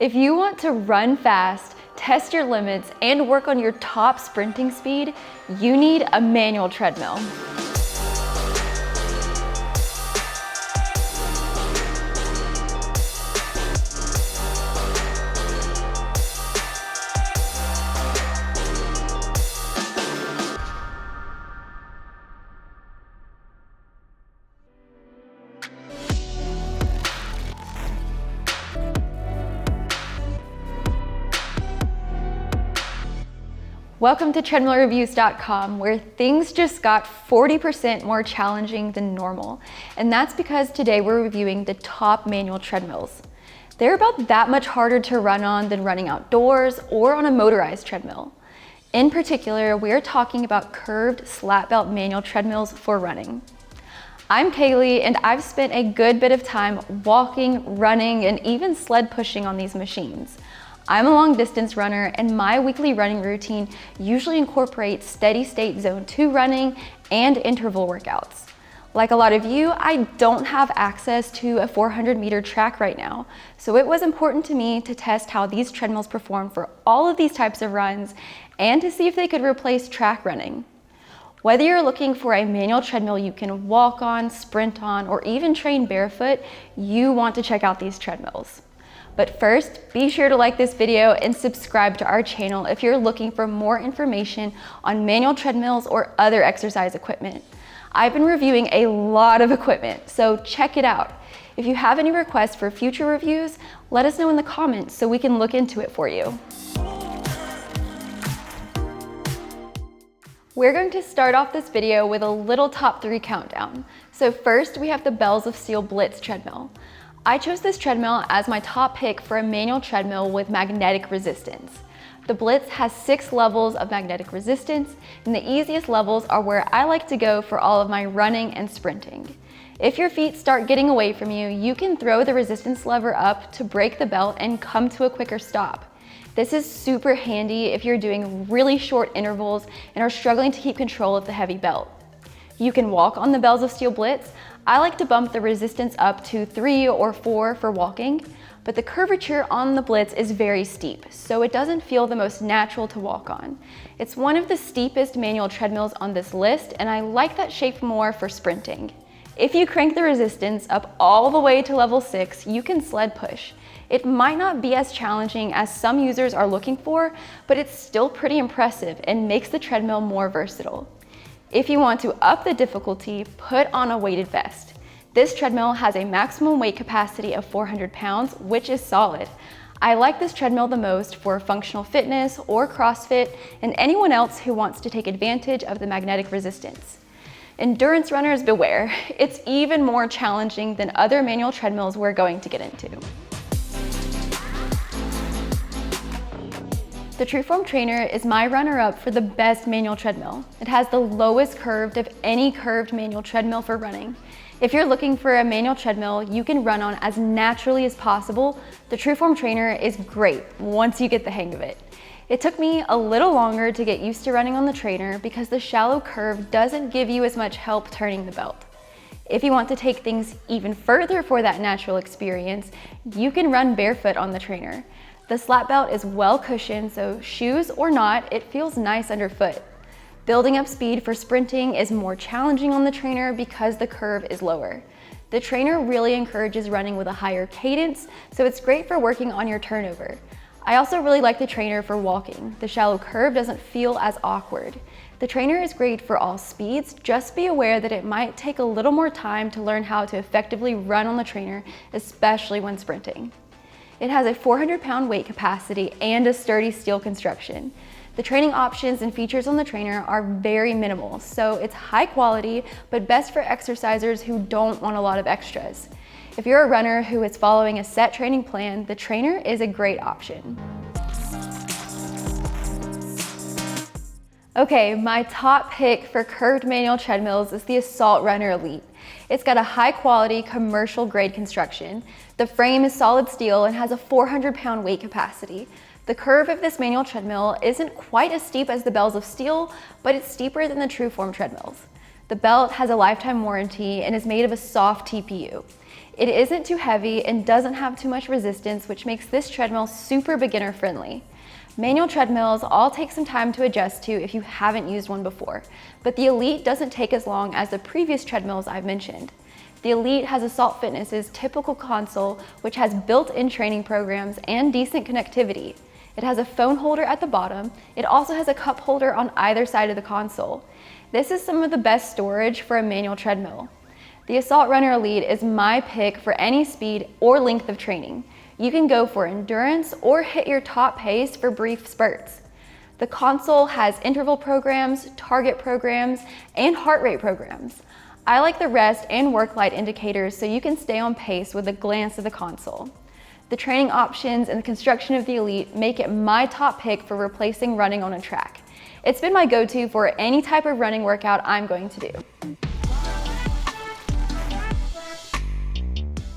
If you want to run fast, test your limits, and work on your top sprinting speed, you need a manual treadmill. Welcome to TreadmillReviews.com, where things just got 40% more challenging than normal. And that's because today we're reviewing the top manual treadmills. They're about that much harder to run on than running outdoors or on a motorized treadmill. In particular, we're talking about curved slat belt manual treadmills for running. I'm Kaylee, and I've spent a good bit of time walking, running, and even sled pushing on these machines. I'm a long distance runner, and my weekly running routine usually incorporates steady state zone 2 running and interval workouts. Like a lot of you, I don't have access to a 400-meter track right now, so it was important to me to test how these treadmills perform for all of these types of runs and to see if they could replace track running. Whether you're looking for a manual treadmill you can walk on, sprint on, or even train barefoot, you want to check out these treadmills. But first, be sure to like this video and subscribe to our channel if you're looking for more information on manual treadmills or other exercise equipment. I've been reviewing a lot of equipment, so check it out. If you have any requests for future reviews, let us know in the comments so we can look into it for you. We're going to start off this video with a little top 3 countdown. So first, we have the Bells of Steel Blitz treadmill. I chose this treadmill as my top pick for a manual treadmill with magnetic resistance. The Blitz has 6 levels of magnetic resistance, and the easiest levels are where I like to go for all of my running and sprinting. If your feet start getting away from you, you can throw the resistance lever up to break the belt and come to a quicker stop. This is super handy if you're doing really short intervals and are struggling to keep control of the heavy belt. You can walk on the Bells of Steel Blitz. I like to bump the resistance up to 3 or 4 for walking, but the curvature on the Blitz is very steep, so it doesn't feel the most natural to walk on. It's one of the steepest manual treadmills on this list, and I like that shape more for sprinting. If you crank the resistance up all the way to level 6, you can sled push. It might not be as challenging as some users are looking for, but it's still pretty impressive and makes the treadmill more versatile. If you want to up the difficulty, put on a weighted vest. This treadmill has a maximum weight capacity of 400 pounds, which is solid. I like this treadmill the most for functional fitness or CrossFit and anyone else who wants to take advantage of the magnetic resistance. Endurance runners beware. It's even more challenging than other manual treadmills we're going to get into. The TrueForm Trainer is my runner-up for the best manual treadmill. It has the lowest curved of any curved manual treadmill for running. If you're looking for a manual treadmill you can run on as naturally as possible, the TrueForm Trainer is great once you get the hang of it. It took me a little longer to get used to running on the trainer because the shallow curve doesn't give you as much help turning the belt. If you want to take things even further for that natural experience, you can run barefoot on the trainer. The slat belt is well cushioned, so shoes or not, it feels nice underfoot. Building up speed for sprinting is more challenging on the trainer because the curve is lower. The trainer really encourages running with a higher cadence, so it's great for working on your turnover. I also really like the trainer for walking. The shallow curve doesn't feel as awkward. The trainer is great for all speeds, just be aware that it might take a little more time to learn how to effectively run on the trainer, especially when sprinting. It has a 400-pound weight capacity and a sturdy steel construction. The training options and features on the trainer are very minimal, so it's high quality, but best for exercisers who don't want a lot of extras. If you're a runner who is following a set training plan, the trainer is a great option. Okay, my top pick for curved manual treadmills is the AssaultRunner Elite. It's got a high quality commercial grade construction. The frame is solid steel and has a 400-pound weight capacity. The curve of this manual treadmill isn't quite as steep as the Bells of Steel, but it's steeper than the TrueForm treadmills. The belt has a lifetime warranty and is made of a soft TPU. It isn't too heavy and doesn't have too much resistance, which makes this treadmill super beginner friendly. Manual treadmills all take some time to adjust to if you haven't used one before, but the Elite doesn't take as long as the previous treadmills I've mentioned. The Elite has Assault Fitness's typical console, which has built-in training programs and decent connectivity. It has a phone holder at the bottom. It also has a cup holder on either side of the console. This is some of the best storage for a manual treadmill. The AssaultRunner Elite is my pick for any speed or length of training. You can go for endurance or hit your top pace for brief spurts. The console has interval programs, target programs, and heart rate programs. I like the rest and work light indicators so you can stay on pace with a glance at the console. The training options and the construction of the Elite make it my top pick for replacing running on a track. It's been my go-to for any type of running workout I'm going to do.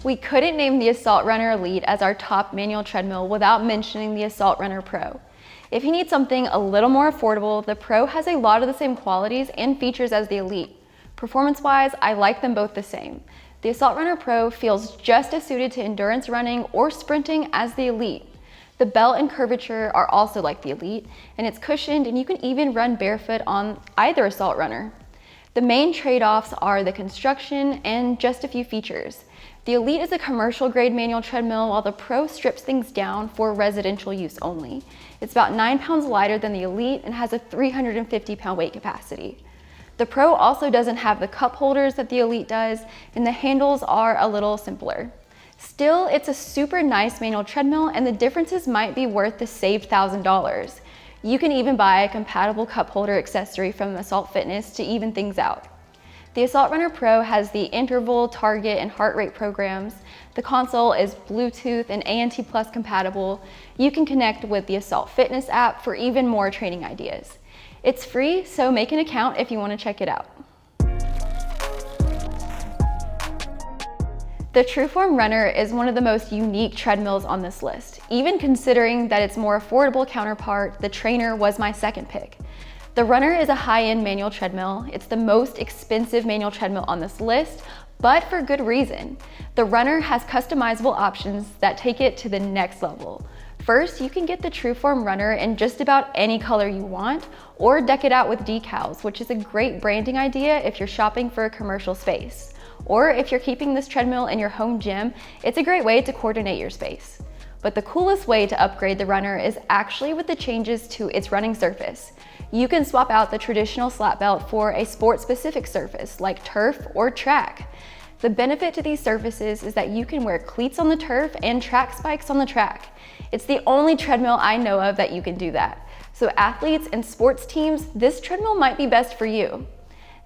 We couldn't name the AssaultRunner Elite as our top manual treadmill without mentioning the AssaultRunner Pro. If you need something a little more affordable, the Pro has a lot of the same qualities and features as the Elite. Performance-wise, I like them both the same. The AssaultRunner Pro feels just as suited to endurance running or sprinting as the Elite. The belt and curvature are also like the Elite, and it's cushioned and you can even run barefoot on either AssaultRunner. The main trade-offs are the construction and just a few features. The Elite is a commercial grade manual treadmill while the Pro strips things down for residential use only. It's about 9 pounds lighter than the Elite and has a 350-pound weight capacity. The Pro also doesn't have the cup holders that the Elite does, and the handles are a little simpler. Still, it's a super nice manual treadmill and the differences might be worth the saved $1,000. You can even buy a compatible cup holder accessory from Assault Fitness to even things out. The AssaultRunner Pro has the interval, target, and heart rate programs. The console is Bluetooth and ANT Plus compatible. You can connect with the Assault Fitness app for even more training ideas. It's free, so make an account if you want to check it out. The TrueForm Runner is one of the most unique treadmills on this list. Even considering that its more affordable counterpart, the Trainer, was my second pick. The Runner is a high-end manual treadmill. It's the most expensive manual treadmill on this list, but for good reason. The Runner has customizable options that take it to the next level. First, you can get the TrueForm Runner in just about any color you want, or deck it out with decals, which is a great branding idea if you're shopping for a commercial space. Or if you're keeping this treadmill in your home gym, it's a great way to coordinate your space. But the coolest way to upgrade the Runner is actually with the changes to its running surface. You can swap out the traditional slat belt for a sport-specific surface like turf or track. The benefit to these surfaces is that you can wear cleats on the turf and track spikes on the track. It's the only treadmill I know of that you can do that. So athletes and sports teams, this treadmill might be best for you.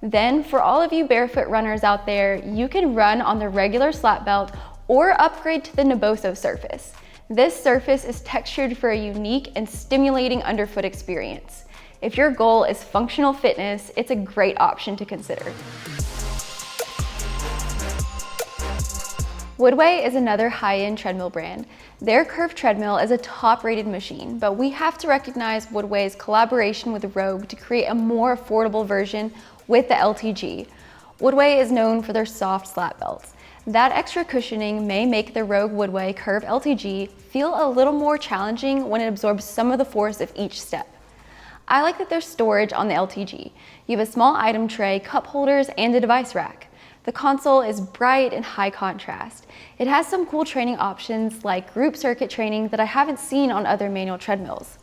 Then for all of you barefoot runners out there, you can run on the regular slat belt or upgrade to the Naboso surface. This surface is textured for a unique and stimulating underfoot experience. If your goal is functional fitness, it's a great option to consider. Woodway is another high-end treadmill brand. Their curved treadmill is a top-rated machine, but we have to recognize Woodway's collaboration with Rogue to create a more affordable version with the LTG. Woodway is known for their soft slat belts. That extra cushioning may make the Rogue Woodway Curve LTG feel a little more challenging when it absorbs some of the force of each step. I like that there's storage on the LTG. You have a small item tray, cup holders, and a device rack. The console is bright and high contrast. It has some cool training options like group circuit training that I haven't seen on other manual treadmills.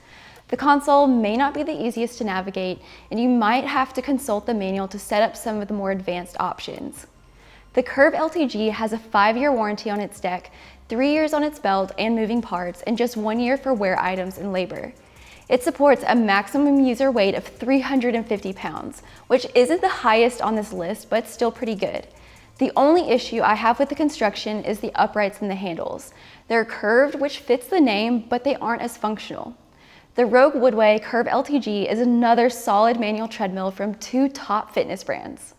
The console may not be the easiest to navigate, and you might have to consult the manual to set up some of the more advanced options. The Curve LTG has a 5-year warranty on its deck, 3 years on its belt and moving parts, and just 1 year for wear items and labor. It supports a maximum user weight of 350 pounds, which isn't the highest on this list, but still pretty good. The only issue I have with the construction is the uprights and the handles. They're curved, which fits the name, but they aren't as functional. The Rogue Woodway Curve LTG is another solid manual treadmill from 2 top fitness brands.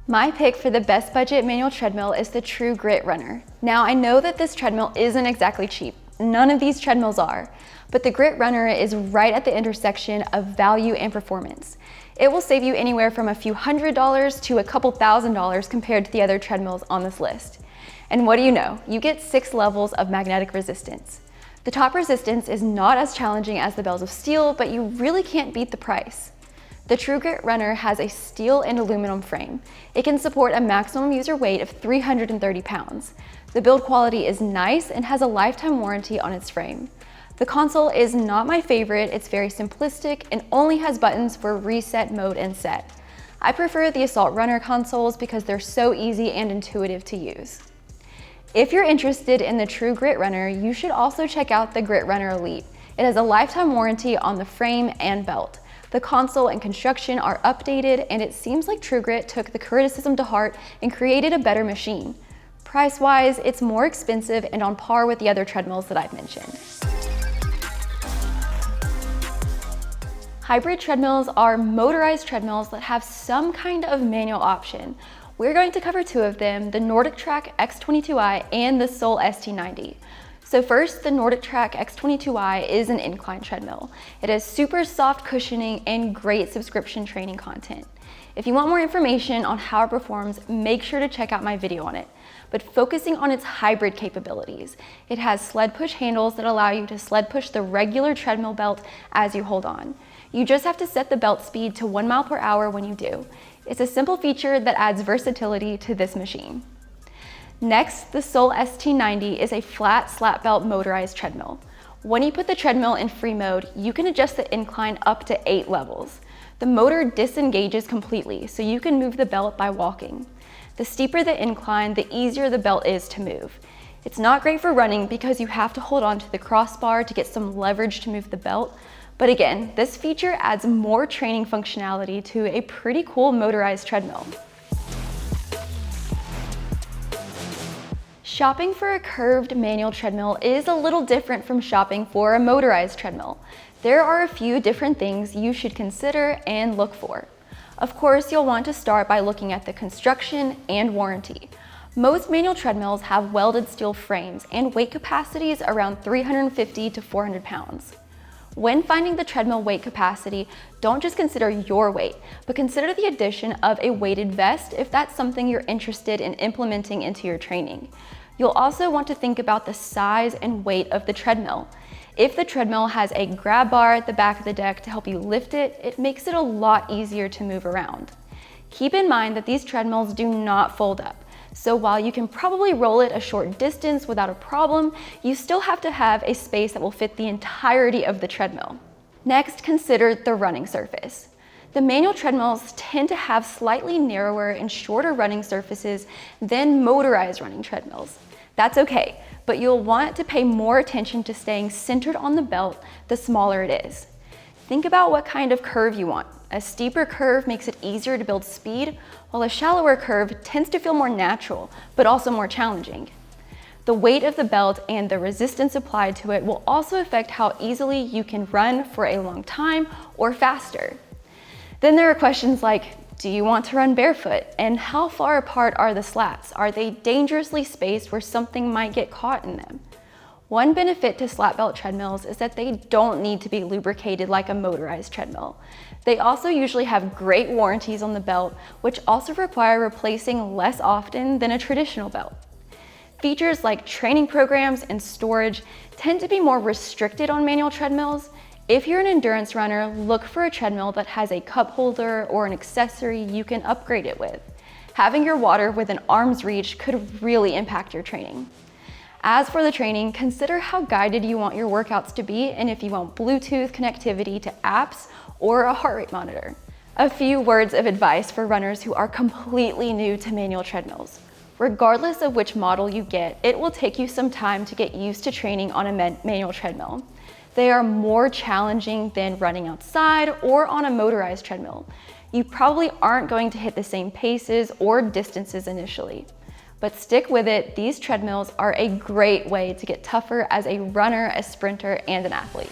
My pick for the best budget manual treadmill is the True Grit Runner. Now I know that this treadmill isn't exactly cheap. None of these treadmills are, but the Grit Runner is right at the intersection of value and performance. It will save you anywhere from a few $100s to a couple $1,000s compared to the other treadmills on this list. And what do you know? You get 6 levels of magnetic resistance. The top resistance is not as challenging as the bells of steel, but you really can't beat the price. The TrueGrit Runner has a steel and aluminum frame. It can support a maximum user weight of 330 pounds. The build quality is nice and has a lifetime warranty on its frame. The console is not my favorite. It's very simplistic and only has buttons for reset, mode, and set. I prefer the AssaultRunner consoles because they're so easy and intuitive to use. If you're interested in the TrueGrit Runner, you should also check out the Grit Runner Elite. It has a lifetime warranty on the frame and belt. The console and construction are updated, and it seems like TrueGrit took the criticism to heart and created a better machine. Price-wise, it's more expensive and on par with the other treadmills that I've mentioned. Hybrid treadmills are motorized treadmills that have some kind of manual option. We're going to cover 2 of them, the NordicTrack X22i and the Soul ST90. So first, the NordicTrack X22i is an incline treadmill. It has super soft cushioning and great subscription training content. If you want more information on how it performs, make sure to check out my video on it. But focusing on its hybrid capabilities, it has sled push handles that allow you to sled push the regular treadmill belt as you hold on. You just have to set the belt speed to 1 mile per hour when you do. It's a simple feature that adds versatility to this machine. Next, the Soul ST90 is a flat slat belt motorized treadmill. When you put the treadmill in free mode, you can adjust the incline up to 8 levels. The motor disengages completely, so you can move the belt by walking. The steeper the incline, the easier the belt is to move. It's not great for running because you have to hold on to the crossbar to get some leverage to move the belt. But again, this feature adds more training functionality to a pretty cool motorized treadmill. Shopping for a curved manual treadmill is a little different from shopping for a motorized treadmill. There are a few different things you should consider and look for. Of course, you'll want to start by looking at the construction and warranty. Most manual treadmills have welded steel frames and weight capacities around 350 to 400 pounds. When finding the treadmill weight capacity, don't just consider your weight, but consider the addition of a weighted vest if that's something you're interested in implementing into your training. You'll also want to think about the size and weight of the treadmill. If the treadmill has a grab bar at the back of the deck to help you lift it, it makes it a lot easier to move around. Keep in mind that these treadmills do not fold up. So while you can probably roll it a short distance without a problem, you still have to have a space that will fit the entirety of the treadmill. Next, consider the running surface. The manual treadmills tend to have slightly narrower and shorter running surfaces than motorized running treadmills. That's okay, but you'll want to pay more attention to staying centered on the belt the smaller it is. Think about what kind of curve you want. A steeper curve makes it easier to build speed, while a shallower curve tends to feel more natural, but also more challenging. The weight of the belt and the resistance applied to it will also affect how easily you can run for a long time or faster. Then there are questions like, do you want to run barefoot? And how far apart are the slats? Are they dangerously spaced where something might get caught in them? One benefit to slat belt treadmills is that they don't need to be lubricated like a motorized treadmill. They also usually have great warranties on the belt, which also require replacing less often than a traditional belt. Features like training programs and storage tend to be more restricted on manual treadmills. If you're an endurance runner, look for a treadmill that has a cup holder or an accessory you can upgrade it with. Having your water within arm's reach could really impact your training. As for the training, consider how guided you want your workouts to be and if you want Bluetooth connectivity to apps or a heart rate monitor. A few words of advice for runners who are completely new to manual treadmills. Regardless of which model you get, it will take you some time to get used to training on a manual treadmill. They are more challenging than running outside or on a motorized treadmill. You probably aren't going to hit the same paces or distances initially. But stick with it, these treadmills are a great way to get tougher as a runner, a sprinter, and an athlete.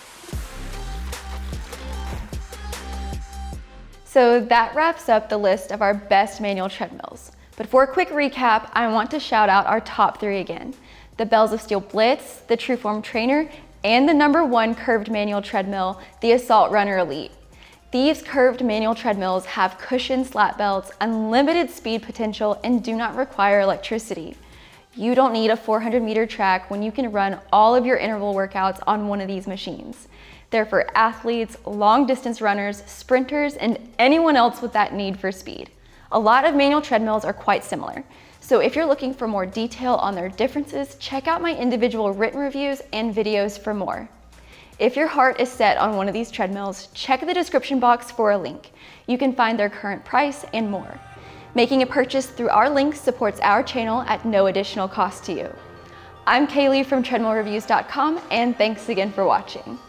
So that wraps up the list of our best manual treadmills. But for a quick recap, I want to shout out our top 3 again. The Bells of Steel Blitz, the TrueForm Trainer, and the #1 curved manual treadmill, the AssaultRunner Elite. These curved manual treadmills have cushioned slat belts, unlimited speed potential, and do not require electricity. You don't need a 400-meter track when you can run all of your interval workouts on one of these machines. They're for athletes, long-distance runners, sprinters, and anyone else with that need for speed. A lot of manual treadmills are quite similar, so if you're looking for more detail on their differences, check out my individual written reviews and videos for more. If your heart is set on one of these treadmills, check the description box for a link. You can find their current price and more. Making a purchase through our links supports our channel at no additional cost to you. I'm Kaylee from treadmillreviews.com, and thanks again for watching.